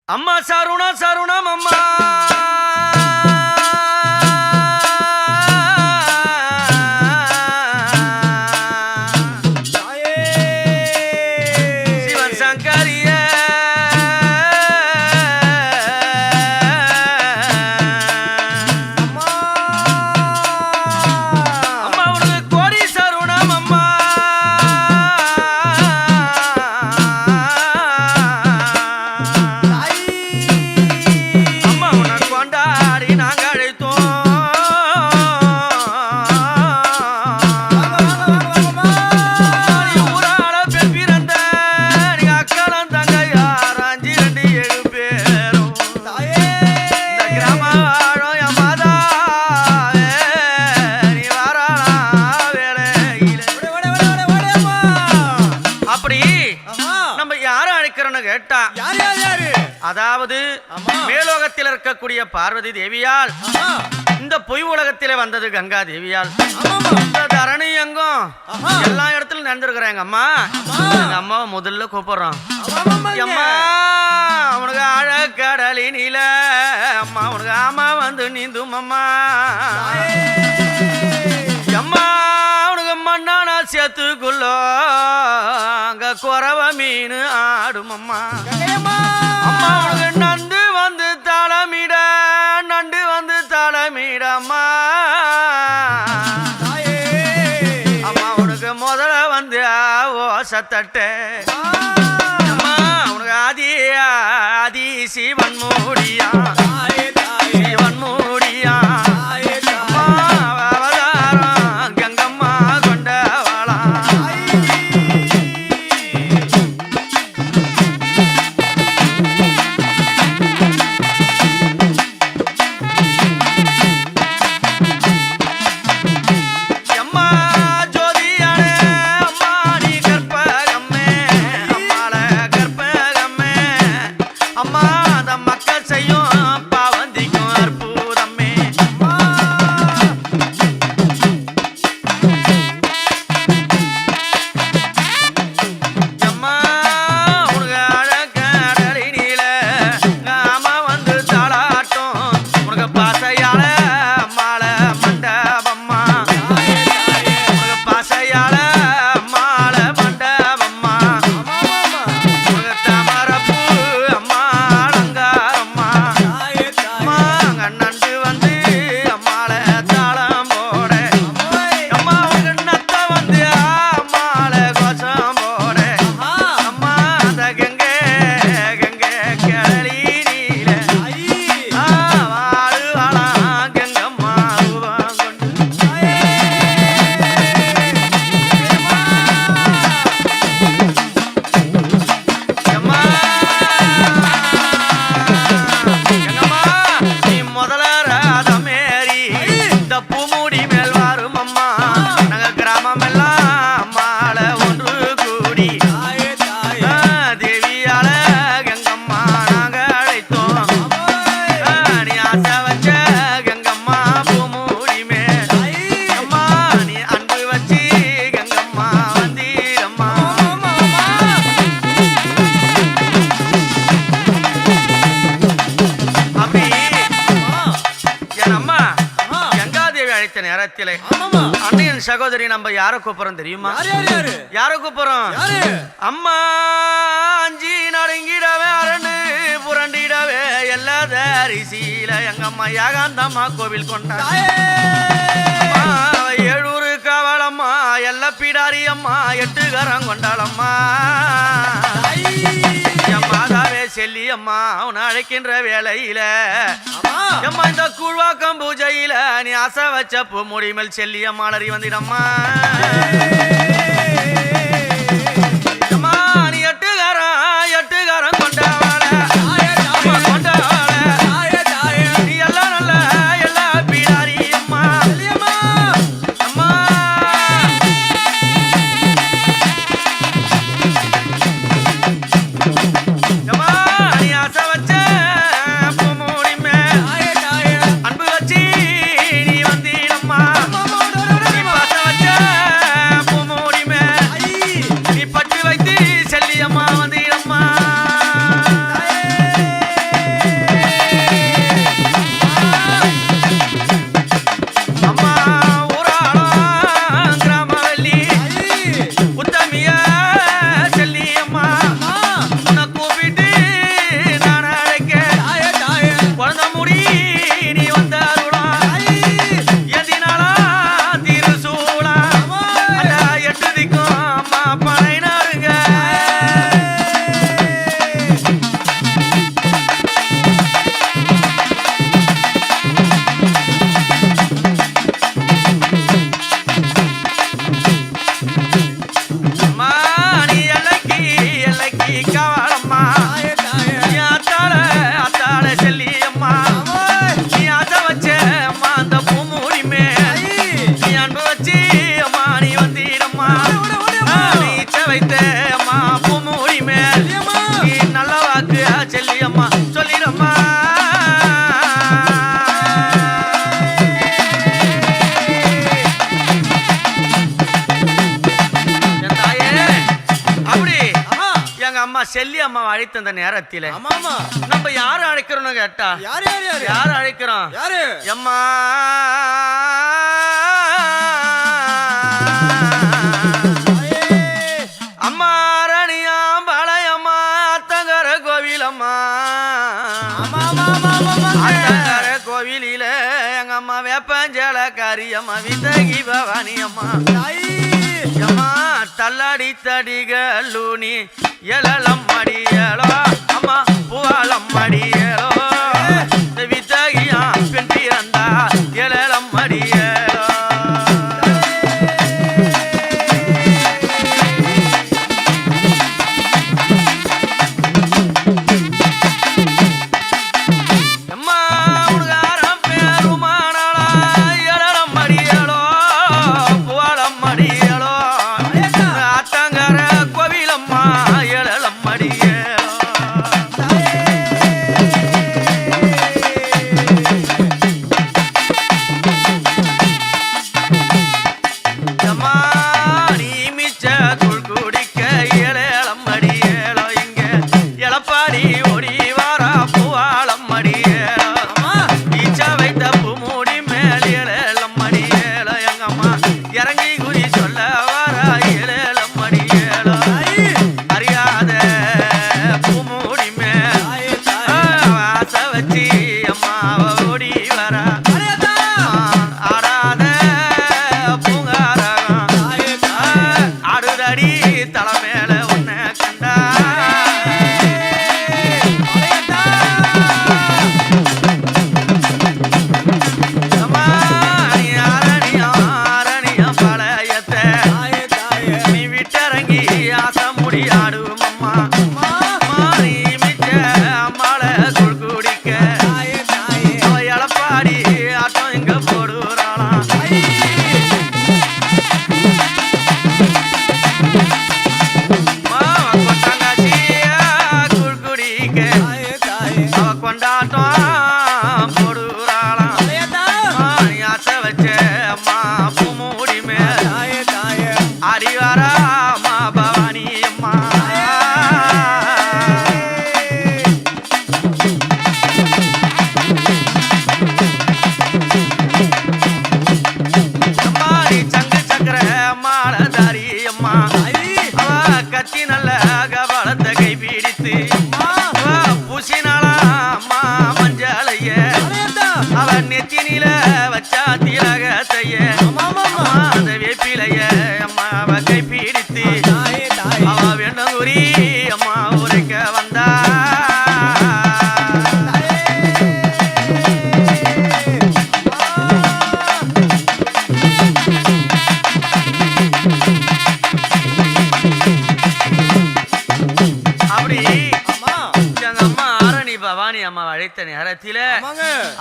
அம்மா சாருணா சாருணம் அம்மா சிவன் சங்கரிய அம்மா உனக்கு கோடி சாருணம் அம்மா அதாவது மேலோகத்தில் இருக்கக்கூடிய பார்வதி தேவியால் இந்த பொய் உலகத்திலே வந்தது கங்கா தேவியால் தரணி எங்கும் எல்லா இடத்திலும் நடந்திருக்கிறேன் எங்க அம்மா. எங்க அம்மாவை முதல்ல கூப்பிடுறோம். அம்மா உனக்கு ஆழக்கடலி நீல அம்மா உனக்கு ஆமா வந்து நீந்தும் அம்மா. அம்மா உனக்கு மண்ணானா சேத்துக்குள்ள அங்க குறவ மீன் ஆடும் அம்மா. அம்மா உனக்கு நண்டு வந்து தளமிட நண்டு வந்து தளமிடம்மா. அம்மா உனக்கு முதல்ல வந்து ஓசத்தட்டு அம்மா உனக்கு ஆதி ஆதி சிவன் மூடியா சிவன் மூடியா அண்ணியன் சகோதரி நம்ம யார கூப்பிடுறோம் தெரியுமா? யார கூப்பிடுறோம்? அம்மா அஞ்சி நடுங்கிடவே அரண்டு புரண்டிடவே எல்லாத அரிசியில எங்க அம்மா யாகாந்தம்மா கோவில் கொண்டா ஏழூரு காவலம்மா எல்லா பிடாரி அம்மா எட்டுகரம் கொண்டாளம்மா. மாதாவே செல்லி அம்மா அவனை அழைக்கின்ற வேளையில அம்மா இந்த கூழ்வாக்கம் பூஜையில நீ ஆசை வச்ச பூ முடிமல் செல்லி அம்மா அலறி வந்திடம்மா. அம்மா நீ எட்டுகாரம் கொண்டவாள கொண்டவாள நீ எல்லாம் நல்ல எல்லா பீடாரி அம்மா. அம்மா நீ ஆசை வச்ச அன்பு வச்சு நீ வந்திடம்மா. நீ பாச வச்ச செல்லி அம்மா அழைத்த அந்த நேரத்திலே நம்ம யாரு அழைக்கிறோம்னு கேட்டா யாரு அழைக்கிறோம் அம்மா அம்மா ரணியா பாளையம்மா அத்தங்கர கோவிலம்மா அத்தங்கர கோவிலில எங்க அம்மா வேப்பஞ்சலக்காரி அம்மா வித்தகி பவானி அம்மா அம்மா தள்ளாடி தடிகளூனி எழலம் மடியலோ அம்மா பூவாலம் மடியலோ வித்தகியா பெண் பிறந்தா எழலம் மடியலோ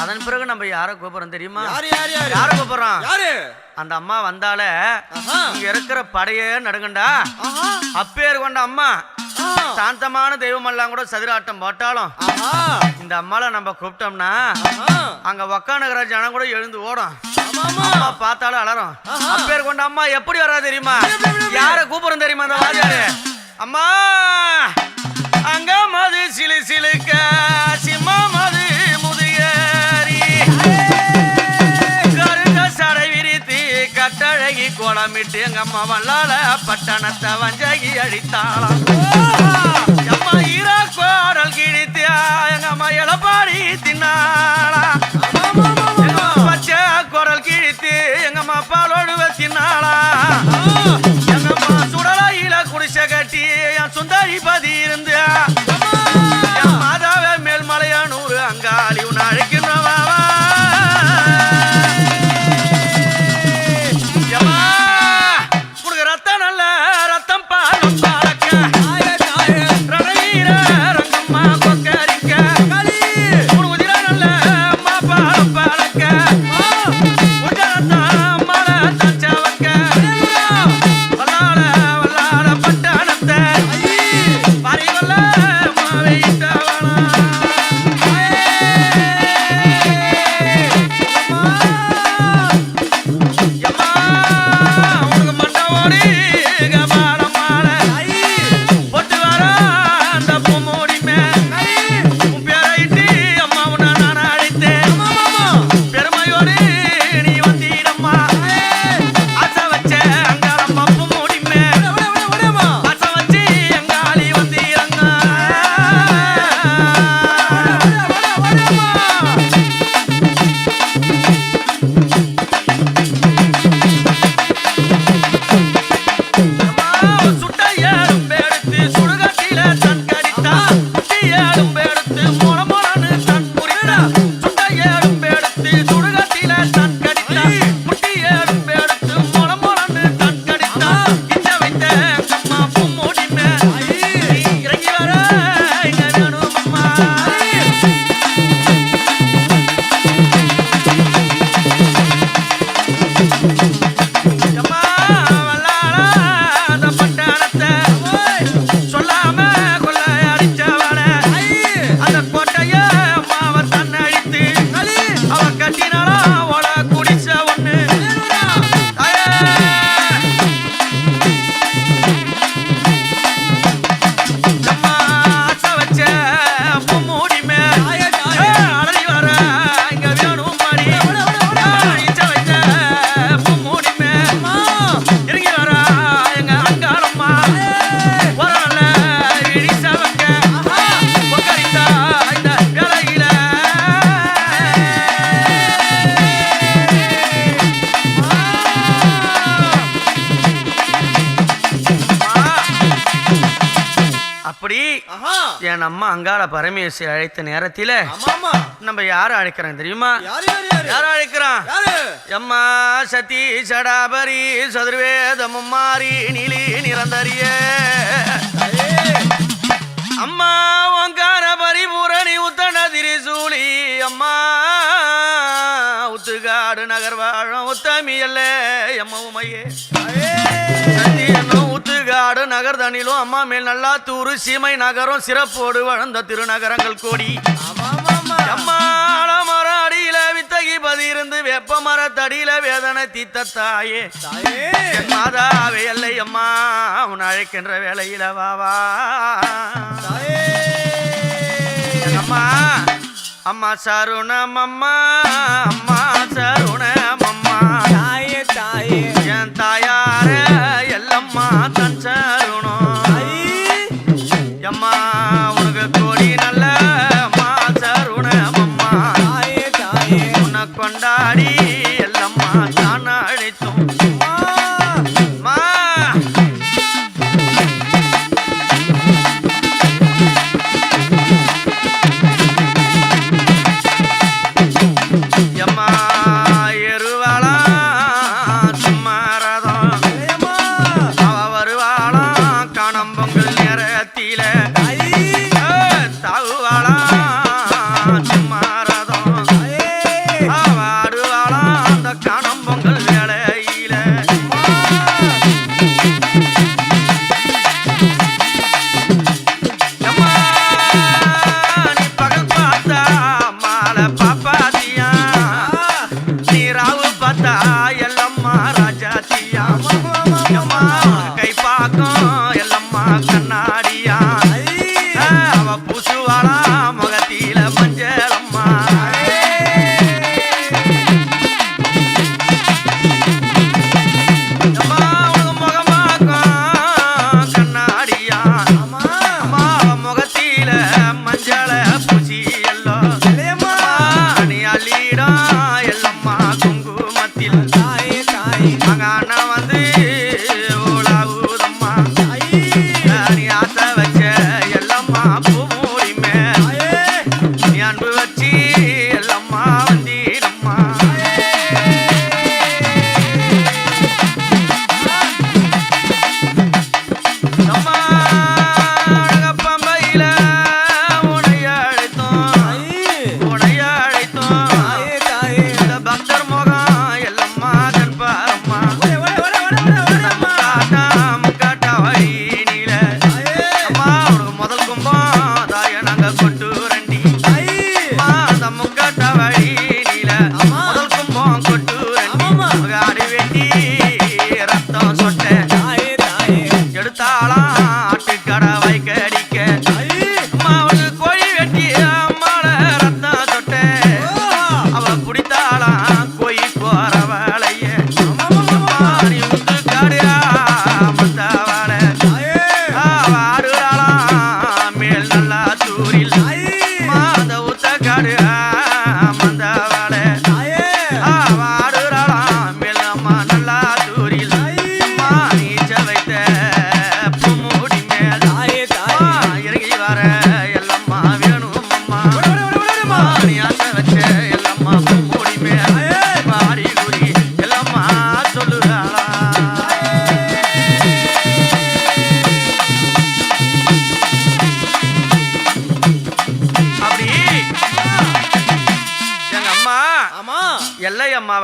அதன் பிறகு நம்ம யார கூப்பிடுறோம் தெரியுமா? யார கூப்பிடுறோம்? அந்த அம்மா வந்தால இங்க இருக்கிற படையே நடுங்கண்டா. அப்பேர் கொண்ட அம்மா சாந்தமான தெய்வம் எல்லாம் கூட சதிராட்டம் போட்டாலும் இந்த அம்மால நம்ம கூப்பிட்டோம்னா அங்க உக்காந்துக்கிற ஜனம் கூட எழுந்து ஓடும். அம்மா பார்த்தாலும் அலறும். அப்பேர் கொண்ட அம்மா எப்படி வரா தெரியுமா? யார கூப்பிடுறோம் தெரியுமா? அந்த வாஜாரு அம்மா அங்க மது சிலு சிலுக்க சிம்மா மது முதுகேரி கருக சடை விரித்து கட்டழகி கோலமிட்டு எங்க அம்மா வல்லால பட்டணத்தை வஞ்சகி அழித்தாளாம். அம்மா ஈரா கோடல் கிழித்து எங்க அம்மா இளப்பாடி தின்னாளா. பச்சை கோடல் கிழித்து எங்க அம்மா பாலோடுவ தின்னாளா. எங்க அம்மா சுடலையில குடிசை கட்டி என் சுந்தரி பதி இருந்து என் மாதாவே மேல்மலையானூர் அங்காளி உன் அழைக்கிறவா. உனக்கு ரத்தம் நல்ல ரத்தம் பாலம் பாலக்க ரங்கம்மா கொக்கரிக்க உனக்கு நல்ல நம்ம அங்காள பரமேஸ்வரி அழைத்த நேரத்தில நம்ம யார அழைக்கிறோம் தெரியுமா? யார அழைக்கிறோம்? எம்மா சதி சடாபரி சதுர்வேத மும்மாரி நீலி நிரந்தரிய அம்மா ஓங்கார பரிபூரணி உத்தன திரிசூலி அம்மா உத்துகாடு நகர் வாழும் உத்தமி அல்ல எம்ம உமையே ஊத்துகாடு நகர் தனிலும் அம்மா மேல் நல்லா தூரு சீமை நகரம் சிறப்போடு வளர்ந்த திருநகரங்கள் கோடி அம்மா மர அடியில வித்தகி பதிருந்து வெப்ப மரத்தடியில வேதனை தீத்த தாயே மாதாவே அல்லை அம்மா உன் அழைக்கின்ற வேளையில வாவா அம்மா அம்மா சருணம் அம்மா அம்மா சருணம் அம்மா தாயே தாயே என் தாயார எல்லம்மா தன் சருணம் அம்மா உனக்கு கோடி நல்ல அம்மா சருணம் அம்மா தாயே தாயே உன்னை கொண்டாடி எல்லம்மா தான் அழைத்தோம்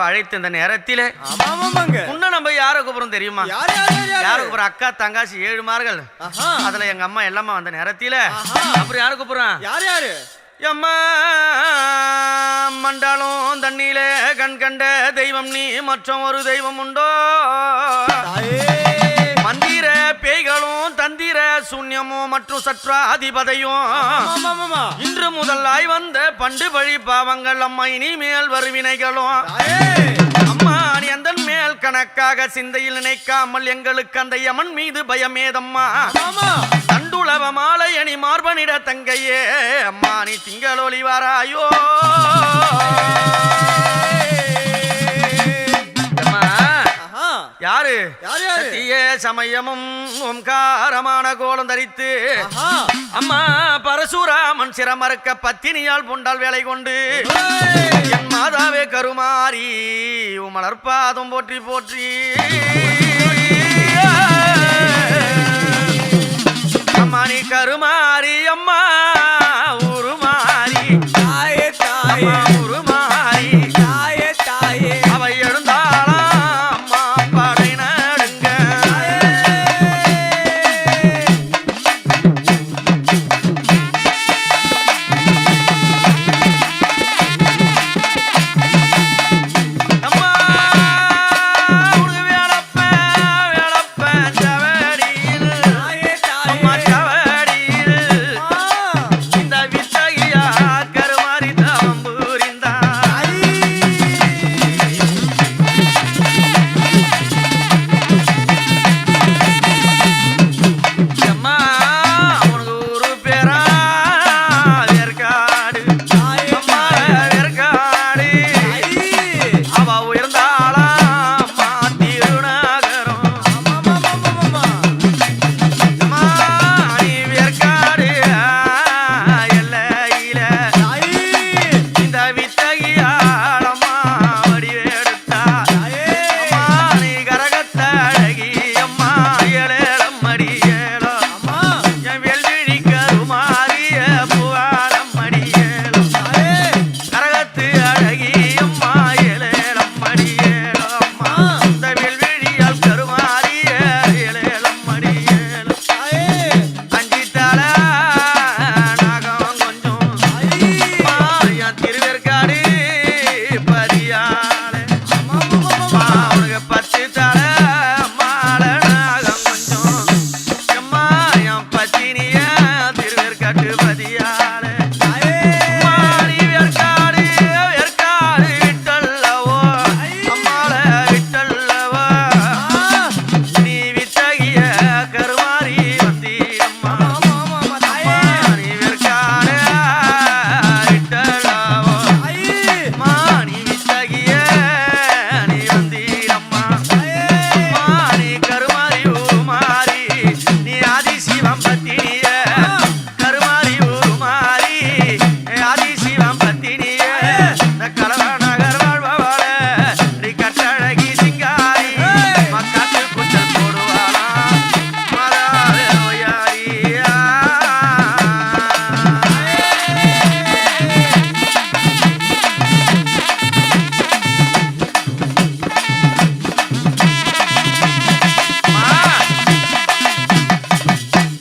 அழைத்த இந்த நேரத்தில் முன்ன நம்ம யார கூப்பிடுறோம் தெரியுமா? யார கூப்பிடுற அக்கா தங்காசி 7 மார்கள். அதுல எங்க அம்மா எல்லாமே வந்த நேரத்தில் அப்புறம் யார கூப்பிடுறான்? யாரு எம்மா மண்டாலும் தண்ணியில கண் கண்ட தெய்வம் நீ மற்றும் ஒரு தெய்வம் உண்டோ? மந்திர பேய்களும் தந்திர சூன்யமும் மற்றும் சற்றாதிபதையும் இன்று முதலாய் வந்த பண்டு வழி பாவங்கள் அம்மா இனிமேல் வருவினைகளும் அம்மா நீ அந்த மேல் கணக்காக சிந்தையில் நினைக்காமல் எங்களுக்கு அந்த யமன் மீது பயமேதம்மா தண்டுளவ மாலை அணி மார்பனிட தங்கையே அம்மா நீ திங்களொலி வாராயோ யாரு யாரு சத்தியே சமயமும் ஓம்காரமான கோலம் தரித்து அம்மா பரசுராமன் சிரமறுக்க பத்தினியால் புண்டால் வேலை கொண்டு என் மாதாவே கருமாரி மலர்பாதம் போற்றி போற்றி அம்மா நீ கருமாரி அம்மா உருமாரி தாயே தாயே உருமாரி தாயே தாயே அவை எழுந்தாளா அம்மா படை நடுங்க அம்மா உனக்கு வேளப்ப வேளப்ப ஜவடியில் அம்மா ஜவடியில் இந்த வித்தகியா கருமாரி தவம் புரிந்தா அம்மா உனக்கு ஒரு பேரா வேர்காடு அம்மா வேர்காடு அவ உயர்ந்தாளா அம்மா திருநகரம் அம்மா நீ வேர்காடு எல்லையில இந்த வித்தகியாளம்மா வடிவெடுத்தா அம்மா நீ கரகத்தழகி அம்மா ஏழேலம் மடியேலோ என் வெள்விழி கருமாறிய புவாலம் மடியேலோ கரகத்து அழகி அம்மா ஏழேலம் மடியேலோ அம்மா இந்த வெள்விழியால் கருமாறிய ஏழேலம் மடியேலோ அஞ்சித்தால நாகம் கொஞ்சம் என் திருவேற்காடு பதியாளே உனக்கு 10 தல மாலை நாகம் கொஞ்சம் எம்மா என் பத்தினிய திருவேற்காட்டு பதியாளே அம்மா நீ வேற்காடு வேற்காடு விட்டல்லவோ அம்மாள விட்டல்லவோ நீ வித்தகிய கருமாரி வந்தீரம்மா அம்மா நீ வேற்காடு விட்டல்லவோ அம்மா நீ வித்தகிய நீ வந்தீரம்மா அம்மா நீ கருமாரி உருமாரி நீ ஆதிசிவம் பத்தினிய கருமாரி உருமாரி ஆதிசிவம் பத்தினிய இந்த கலவ நகர் வாழ்பவாள நீ கட்டழகி சிங்காரி மக்காட்டு குச்சல் போடுவாளா மதார நோயாரியா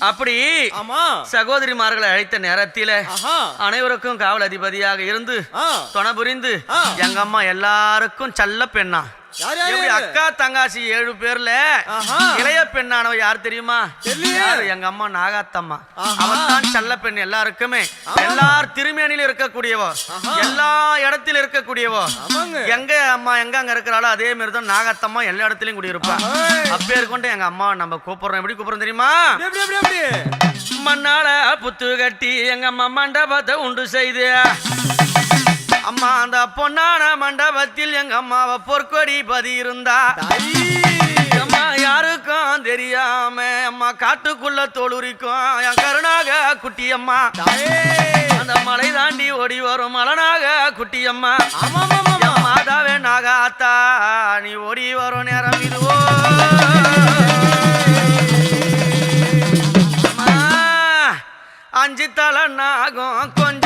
அப்படி ஆமா சகோதரிமார்களை அழைத்த நேரத்தில அனைவருக்கும் காவல் அதிபதியாக இருந்து துணை புரிந்து எங்க அம்மா எல்லாருக்கும் செல்ல பெண்ணா எப்படி அக்கா தங்காசி 7 பேர்ல இளைய பெண்ணானவ யார் தெரியுமா? யாரு? எங்க அம்மா நாகாத்தம்மா. அவதான் செல்ல பெண் எல்லாருக்குமே. எல்லார் திருமேனில இருக்கக்கூடியவோ, எல்லா இடத்திலும் இருக்கக்கூடியவோ. எங்க அம்மா எங்க அங்க இருக்கிறாளோ அதே மாதிரி தான் நாகாத்தம்மா எல்லா இடத்துலயும் குடியிருப்பா. அப்பேர் கொண்டு எங்க அம்மா நம்ம கூப்பிடுறோம். எப்படி கூப்பிடுறோம் தெரியுமா? மண்ணால புத்து கட்டி எங்க அம்மா மண்டபத்தை உண்டு செய்து அம்மா அந்த பொன்னான மண்டபத்தில் எங்க அம்மாவை பொற்கொடி பதி இருந்தா அம்மா யாருக்கும் தெரியாம அம்மா காட்டுக்குள்ள தோளுரிக்கும் என் கருணாக குட்டி அம்மா அந்த மலை தாண்டி ஓடி வரும் மலனாக குட்டி அம்மா மாதாவே நாகாத்தா நீ ஓடி வரும் நேரம் இதுவோ அம்மா 5 தலை நாகம் கொஞ்சம்